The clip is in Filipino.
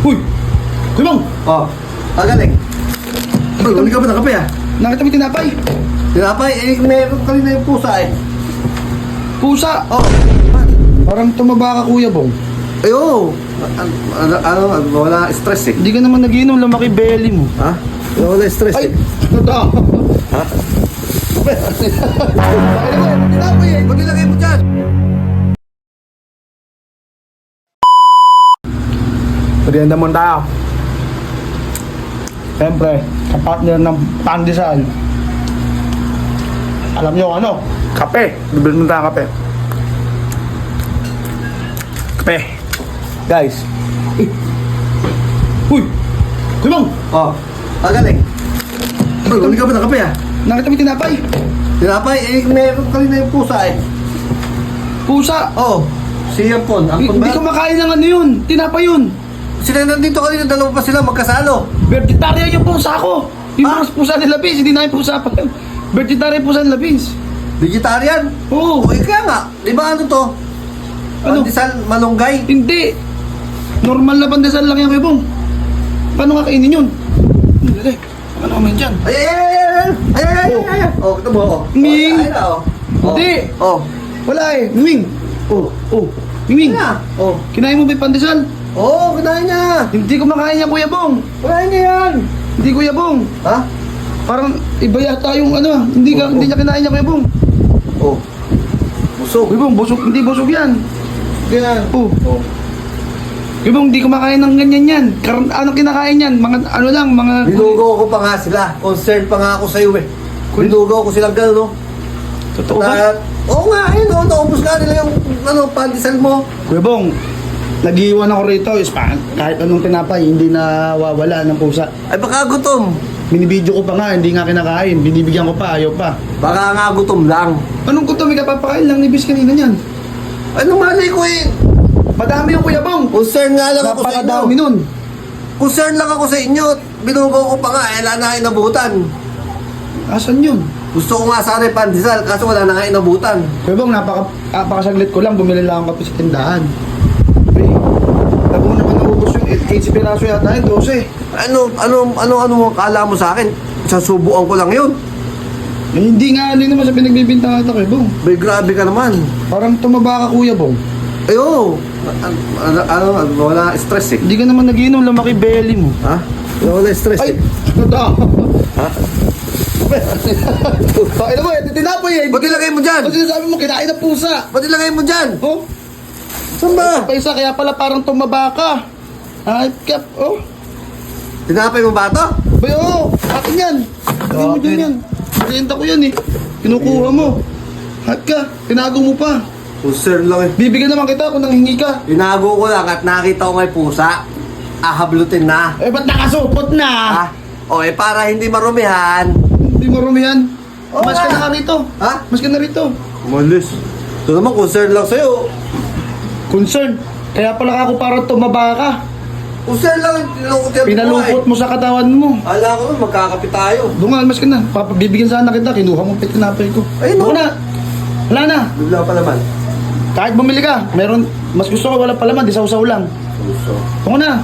Uy! Kuya Bong! Oh, galing. Uy, huli ka ba ng kape ah? Nakita mo yung tinapay? Tinapay, meron kanina yung pusa eh. Pusa! Oh, Parang tumaba ka, Kuya Bong. ay oo. Wala stress eh. Hindi ka naman nagiinom, lumaki belly mo. Ha? Wala stress Ay! eh. Totoo! Ha? Bakit naman? Tinapay eh! Ba't nilagay mo dyan? Merienda muna tayo. Siyempre, kapartner ng pandesal. Alam nyo ano? Kape. Bibili muna tayo kape. Kape. Guys. Uy! Kuya Bong! Oh, galing. Uy, huli ka ba ng kape ah? Nakita mo yung tinapay? Tinapay, meron kanina yung pusa eh. Pusa! Oh, si Ampon. Ampon Hindi ba? ko makain ng ano yun. Tinapay yun. Sila nandito kanina, dalawa pa sila magkasalo. Vegetarian yung pusa ko. Yung Ah? pusa nila Vince. Hindi na yung pusa pa yun. Vegetarian pusa nila Vince. Vegetarian? Oo. O, kaya nga. Di ba ano to? Ano? Pandesal, malunggay. Hindi. Normal na pandesal lang yan, Kuya Bong. Paano nga kainin yun? Hindi. Ano kami dyan? Ay. Oh, ito mo. Oh. Ming. Ay, na, oh. Hindi. Oh. Wala eh. Miming. Oh. Miming. Ay, na. Oh. Kinain mo ba yung pandesal? Oh, kinain niya. Hindi ko makain yan, Kuya Bong. Kinain niya yan. Hindi, Kuya Bong. Ha? Parang iba yata yung ano. Hindi niya kinain yan, Kuya Bong. Oh. Busog. Kuya Bong, busog. Hindi busog yan. Ganyan. Oh. Oh. Kuya Bong, hindi ko makain ng ganyan yan. Ano kinakain yan? Mga ano lang, mga... Binugaw ko pa nga sila. Concerned pa nga ako sa iyo eh. Binugaw ko silang gano'n, no? Totoo ba? Oo nga, ayun, no? Naubos nga nila yung pandesal mo. Kuya Bong, nag-iwan ako rito. Kahit anong tinapay, hindi nawawala ng pusa. Ay, baka gutom. Binibidyo ko pa nga, hindi nga kinakain. Binibigyan ko pa, ayaw pa. Baka nga gutom lang. Anong gusto may kapapakain lang ni Bis kanina niyan? Ano malay ko eh? Madami yung Kuya Bong. Concern nga lang ako sa inyo. Napakadami nun. Concern lang ako sa inyo. Binugaw ko pa nga, wala na nga inabutan. Asan yun? Gusto ko nga sana yung pandesal, kaso wala na nga inabutan. Kuya Bong, napakasaglit ko lang. Bumili lang ako kape sa tindahan. Okay. Tago naman naubos yung 80 piraso yata yun, 12. Ano kala mo sa akin? Sasubuan ko lang yun. Eh, hindi nga alin naman sa pinagbibinta ata, Kuya Bong. Bay, grabe ka naman. Parang tumaba ka, Kuya Bong. Ayo, wala stress eh. Hindi ka naman nagiinom, lumaki belly mo. Ha? Wala stress Ay! eh. Totoo! Ha? Bakit naman, tinapay eh! Ba't nilagay mo dyan? Kasi sabi mo, kinain ng pusa! Ba't nilagay mo dyan? Oh? Saan ba? Pa isa, kaya pala parang tumaba ka. Ay, kap, oh. Tinapay mo ba ito? Bay, oh, akin yan. Lagay mo dyan yan. Klienta ko yan eh. Kinukuha mo. Hat ka, tinago mo pa. Concern lang eh. Bibigyan naman kita kung nanghingi ka. Tinago ko lang at nakita ko may pusa. Ahablutin na. Eh, ba't nakasupot na? Ha? O eh, para hindi marumihan. Hindi marumihan. Oo Mas ka nga. na ka rito. Ha? Mas ka na rito. Umalis. Ito naman, concern lang sa'yo. Concern. Kaya pala ako parang tumaba ka. Concern lang, tinulungan ko Pinalupot mo sa katawan mo. Ala ko nun, magkakapit tayo. Doon nga, mas ka na. Bibigyan sana kita. Kinuha mo pa tinapay ko. Ayun, Doon no. na. Wala na. Bigla pa naman. Kahit bumili ka, meron, mas gusto ko wala palaman, di sausaw lang. Puso. Tungo na.